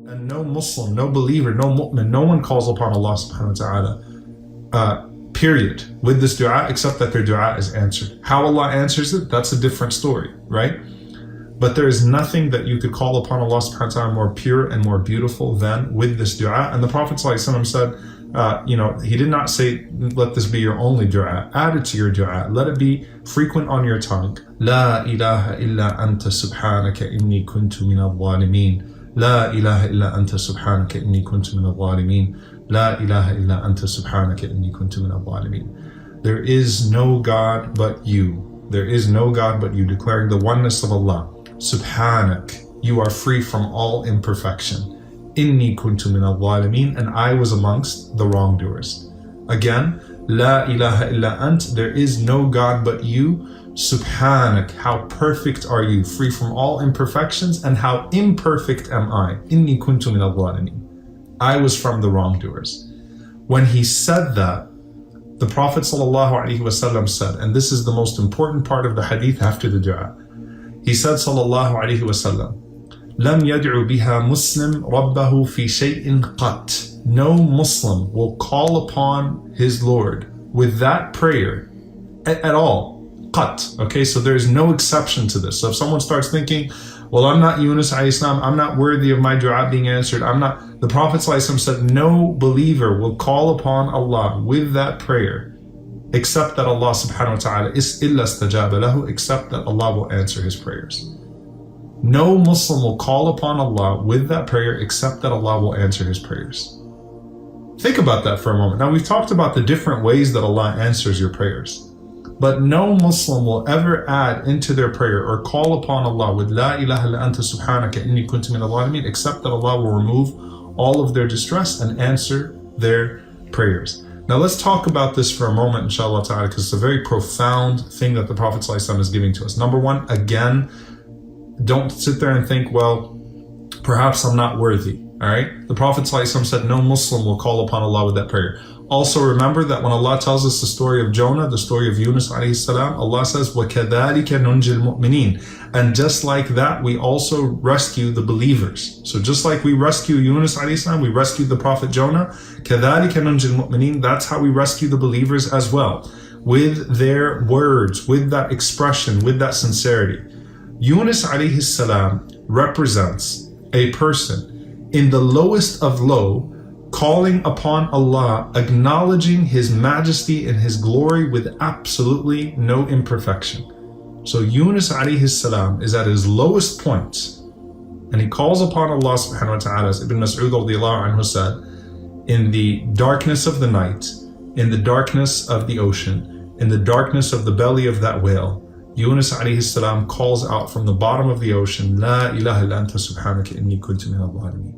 And no Muslim, no believer, no mu'min, no one calls upon Allah subhanahu wa ta'ala, period, with this dua, except that their dua is answered. How Allah answers it, that's a different story, right? But there is nothing that you could call upon Allah subhanahu wa ta'ala more pure and more beautiful than with this dua. And the Prophet ﷺ said, he did not say, let this be your only dua. Add it to your dua. Let it be frequent on your tongue. La ilaha illa anta subhanaka inni kuntu min al-zalimin. La ilaha illa anta subhanaka inni kuntu min al-zalimin. La ilaha illa anta subhanaka inni kuntu min al-zalimin. There is no God but you. There is no God but you, declaring the oneness of Allah. Subhanak, you are free from all imperfection. Inni kuntu min al-zalimin, and I was amongst the wrongdoers. Again, La ilaha illa ant, there is no God but you. Subhanak, how perfect are you, free from all imperfections, and how imperfect am I. Inni kuntu min al-zalimin. I was from the wrongdoers. When he said that, the Prophet ﷺ said, and this is the most important part of the hadith after the dua, he said ﷺ, لم يدعو بها مسلم ربه في شيء قط. No Muslim will call upon his Lord with that prayer at all. Qat. Okay, so there is no exception to this. So if someone starts thinking, well, I'm not Yunus alayhi salam, I'm not worthy of my dua being answered, the Prophet ﷺ said, no believer will call upon Allah with that prayer except that Allah subhanahu wa ta'ala is illa stajaba lahu, except that Allah will answer his prayers. No Muslim will call upon Allah with that prayer except that Allah will answer his prayers. Think about that for a moment. Now, we've talked about the different ways that Allah answers your prayers. But no Muslim will ever add into their prayer or call upon Allah with La ilaha illa anta subhanaka inni kuntu min al-zalimin, except that Allah will remove all of their distress and answer their prayers. Now let's talk about this for a moment, inshallah ta'ala, because it's a very profound thing that the Prophet ﷺ is giving to us. Number one, again, don't sit there and think, well, perhaps I'm not worthy. All right? The Prophet ﷺ said no Muslim will call upon Allah with that prayer. Also remember that when Allah tells us the story of Jonah, the story of Yunus alayhi salam, Allah says, وَكَذَلِكَ نُنْجِ الْمُؤْمِنِينَ. And just like that, we also rescue the believers. So just like we rescue Yunus alayhi salam, we rescued the Prophet Jonah, كَذَلِكَ نُنْجِ الْمُؤْمِنِينَ. That's how we rescue the believers as well. With their words, with that expression, with that sincerity. Yunus alayhi salam represents a person in the lowest of low, calling upon Allah, acknowledging His majesty and His glory with absolutely no imperfection. So Yunus alayhi salam is at his lowest point, and he calls upon Allah subhanahu wa ta'ala, as Ibn Mas'ud radiallahu anhu said, in the darkness of the night, in the darkness of the ocean, in the darkness of the belly of that whale, Yunus alayhi salam calls out from the bottom of the ocean, La ilaha illa anta subhanaka inni kuntu min al-zalimin.